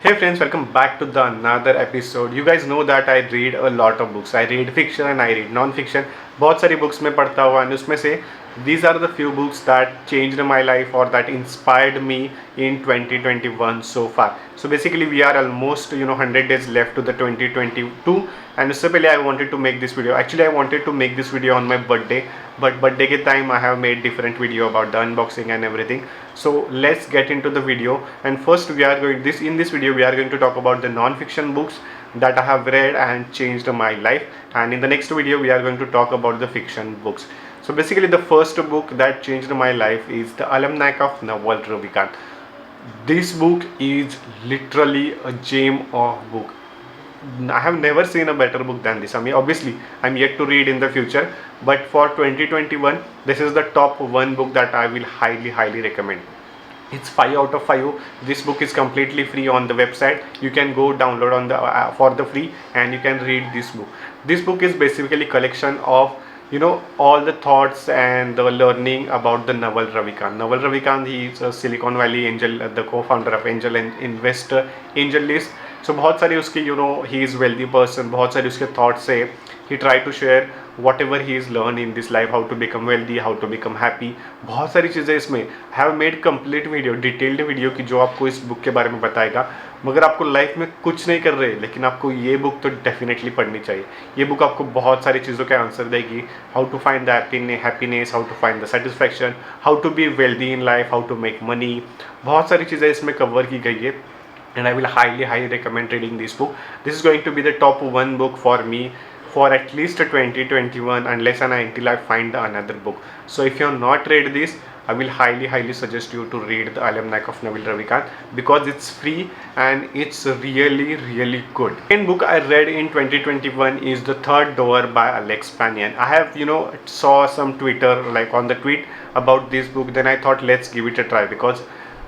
Hey friends, welcome back to the another episode. You guys know that I read a lot of books. I read fiction and I read non-fiction. बहुत सारी books में पढ़ता हुआ and उसमें से these are the few books that changed my life or that inspired me in 2021 so far. So basically we are almost 100 days left to the 2022 and उससे पहले I wanted to make this video. Actually I wanted to make this video on my birthday, but birthday के time I have made different video about the unboxing and everything. So let's get into the video, and first we are going in this video we are going to talk about the non-fiction books that I have read and changed my life, and in the next video we are going to talk about the fiction books. So basically the first book that changed my life is The Almanac of Naval Ravikant. This book is literally a gem of book. I have never seen a better book than this. I mean, obviously, I'm yet to read in the future, but for 2021, this is the top one book that I will highly recommend. It's 5 out of 5. This book is completely free on the website. You can go download on the for the free, and you can read this book. This book is basically collection of all the thoughts and the learning about the Naval Ravikant. Naval Ravikant, he is a Silicon Valley angel, the co-founder of Angel and Investor AngelList. So बहुत सारी उसकी he is wealthy person, बहुत सारी उसके thoughts है. He try to share whatever he is learned in this life, how to become wealthy, how to become happy. बहुत सारी चीज़ें इसमें have made complete video, detailed video की जो आपको इस बुक के बारे में बताएगा. मगर आपको लाइफ में कुछ नहीं कर रहे, लेकिन आपको ये बुक तो डेफिनेटली पढ़नी चाहिए. ये बुक आपको बहुत सारी चीज़ों का आंसर देगी. How to find the happiness, how to find the satisfaction, how to be wealthy in life, how to make money. बहुत सारी चीज़ें इसमें कवर की गई है. And I will highly recommend reading this book. This is going to be the top one book for me for at least 2021 unless and until I find another book. So if you have not read this, I will highly suggest you to read The Almanac of Naval Ravikant because it's free and it's really good. The second book I read in 2021 is The Third Door by Alex Panian. I have saw some Twitter like on the tweet about this book, then I thought let's give it a try because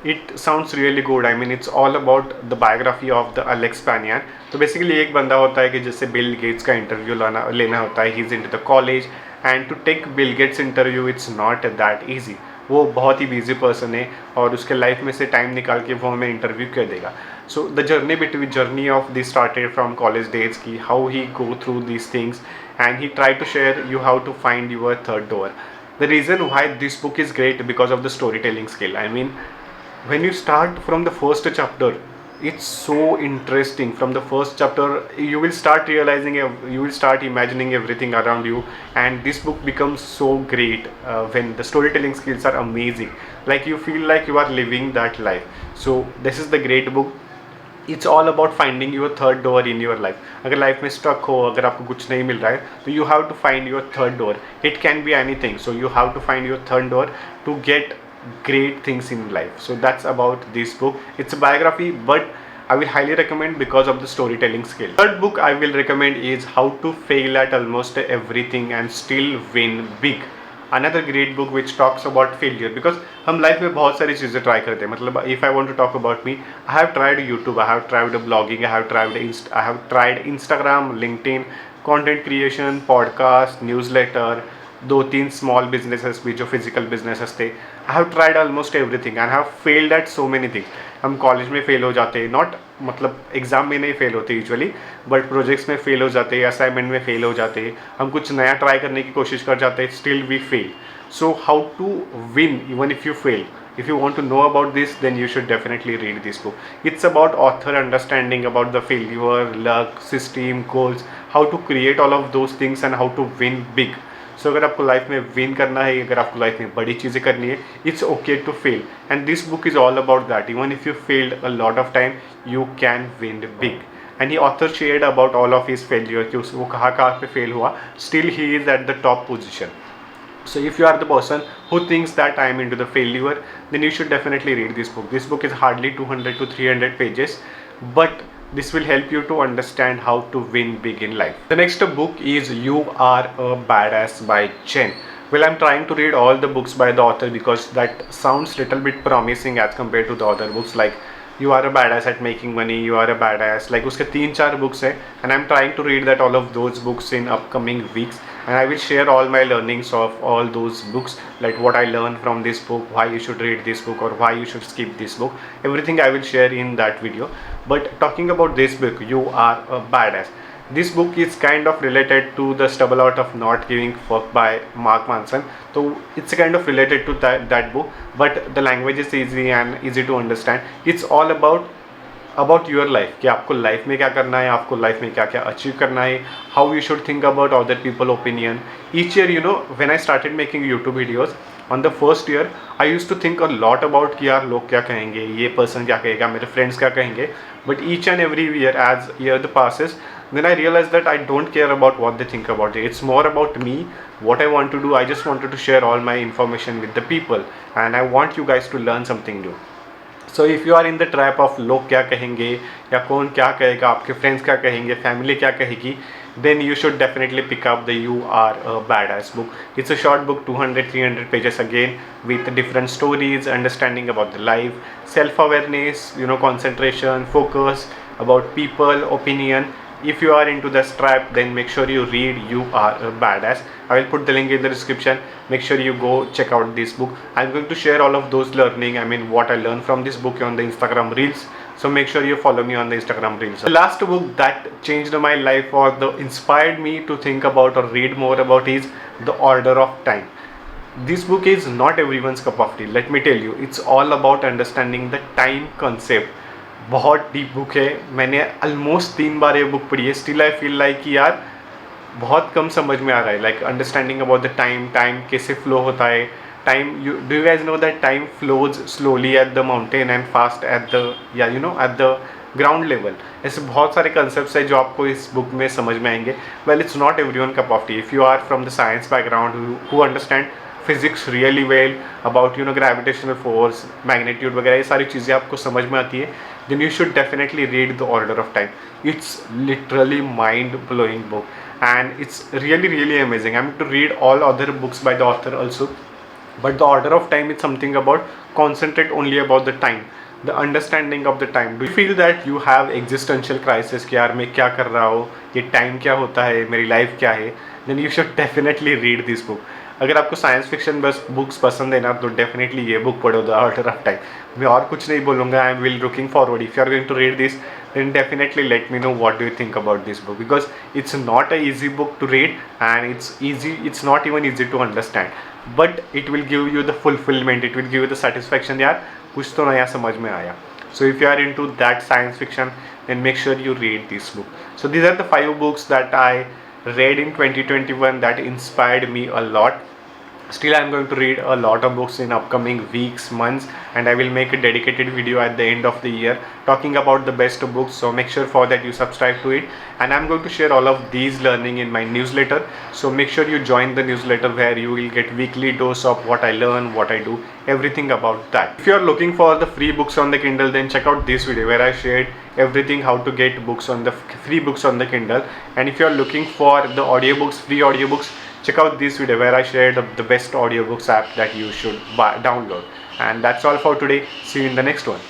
it sounds really good. I mean, it's all about the biography of the Alex Panian. तो basically एक बंदा होता है कि जैसे Bill Gates का interview लेना होता है. He is into the college and to take Bill Gates interview it's not that easy. वो बहुत ही बिजी पर्सन है और उसके लाइफ में से टाइम निकाल के वो हमें इंटरव्यू कर देगा. So the journey of this started from college days की how he go through this things and he try to share you how to find your third door. The reason why this book is great because of the story telling skill. I mean, when you start from the first chapter, it's so interesting. From the first chapter you will start realizing, you will start imagining everything around you, and this book becomes so great when the storytelling skills are amazing, like you feel like you are living that life. So this is the great book. It's all about finding your third door in your life. अगर life में stuck हो, अगर आपको कुछ नहीं मिल रहा है तो you have to find your third door. It can be anything, so you have to find your third door to get great things in life. So that's about this book. It's a biography, but I will highly recommend because of the storytelling skill. Third book I will recommend is How to Fail at Almost Everything and Still Win Big. Another great book which talks about failure, because हम life में बहुत सारी चीज़ें try करते हैं. मतलब if I want to talk about me, I have tried YouTube, I have tried blogging, I have tried Instagram, LinkedIn, content creation, podcast, newsletter, 2-3 small businesses भी जो फिजिकल बिजनेसेस थे. I have tried almost everything and have failed at so many things. हम college में fail हो जाते हैं, not मतलब exam में नहीं फेल होते यूजुअली, बट प्रोजेक्ट्स में फेल हो जाते हैं, असाइनमेंट में फेल हो जाते हैं. हम कुछ नया ट्राई करने की कोशिश कर जाते हैं, still we fail. So how to win even if you fail. If you want to know about this, then you should definitely read this book. It's about author understanding about the failure, luck, system, goals, how to create all of those things and how to win big. सो अगर आपको life में win करना है, अगर आपको life में बड़ी चीज़ें करनी है, it's okay to fail. And this book is all about that. Even if you failed a lot of time, you can win big. And he author shared about all of his failure कि वो कहाँ पे fail हुआ. Still he is at the top position. So if you are the person who thinks that I am into the failure, then you should definitely read this book. This book is hardly 200 to 300 pages, but this will help you to understand how to win big in life. The next book is You Are a Badass by Jen. Well, I'm trying to read all the books by the author because that sounds little bit promising as compared to the other books like You Are a Badass at Making Money, You Are a Badass. Like उसके 3-4 books हैं, and I'm trying to read that all of those books in upcoming weeks. and I will share all my learnings of all those books, like what I learned from this book, why you should read this book or why you should skip this book. Everything I will share in that video. But talking about this book, You Are a Badass, this book is kind of related to the Stubble Out of Not Giving Fuck by Mark Manson. So it's kind of related to that book, but the language is easy and easy to understand. It's all about your life, कि आपको life में क्या करना है, आपको life में क्या क्या अचीव करना है, how you should think about other people opinion. Each year when I started making YouTube videos on the first year, I use to think a lot about कि यार लोग क्या कहेंगे, ये पर्सन क्या कहेगा, मेरे फ्रेंड्स क्या कहेंगे. But each and every year as year the passes, then I realized that I don't care about what they think about it. It's more about me, what I want to do. I just wanted to share all my information with the people, and I want you guys to learn something new. So if you are in the trap of लोग क्या कहेंगे या कौन क्या कहेगा, आपके friends क्या कहेंगे, फैमिली क्या कहेगी, then you should definitely pick up the You Are a Badass book. It's a short book, 200-300 pages again, with different stories, understanding about the life, self-awareness, concentration, focus, about people, opinion. If you are into this trap, then make sure you read You Are a Badass. I will put the link in the description. Make sure you go check out this book. I'm going to share all of those learning, what I learned from this book on the Instagram Reels. So make sure you follow me on the Instagram Reels. The last book that changed my life or inspired me to think about or read more about is The Order of Time. This book is not everyone's cup of tea. Let me tell you, it's all about understanding the time concept. बहुत deep book है. मैंने almost 3 बार ये book पढ़ी है. Still I feel like कि यार बहुत कम समझ में आ रहा है. Like understanding about the time कैसे फ्लो होता है. Time, do you guys know that time flows slowly at the mountain and fast at the at the ground level. ऐसे बहुत सारे कंसेप्ट्स है जो आपको इस बुक में समझ में आएंगे. Well, it's not everyone cup of tea. If you are from the science background who understand physics really well, about gravitational force, magnitude वगैरह, ये सारी चीज़ें आपको समझ में आती है, then you should definitely read The Order of Time. It's literally mind-blowing book and it's really amazing. I'm to read all other books by the author also, but The Order of Time is something about concentrate only about the time, the understanding of the time. Do you feel that you have existential crisis कि यार मैं क्या कर रहा हूँ, ये time क्या होता है, मेरी लाइफ क्या है, then you should definitely read this book. अगर आपको साइंस फिक्शन बस बुक्स पसंद है ना, तो डेफिनेटली ये बुक पढ़ो, द ऑर्डर ऑफ टाइम. मैं और कुछ नहीं बोलूँगा. I am will looking forward. If you are going to read this, then definitely let me know what do you think about this book, because it's not a easy book to read and it's not even easy to understand, but it will give you the fulfillment, it will give you the satisfaction. यार कुछ तो नया समझ में आया. So if you are into that science fiction, then make sure you read this book. So these are the 5 books that I read in 2021 that inspired me a lot. Still, I'm going to read a lot of books in upcoming weeks, months, and I will make a dedicated video at the end of the year talking about the best books. So make sure for that you subscribe to it, and I'm going to share all of these learning in my newsletter. So make sure you join the newsletter where you will get weekly dose of what I learn, what I do, everything about that. If you are looking for the free books on the Kindle, then check out this video where I shared everything how to get books on the free books on the Kindle. And if you are looking for the audiobooks, free audiobooks, check out this video where I shared the best audiobooks app that you should download. And that's all for today. See you in the next one.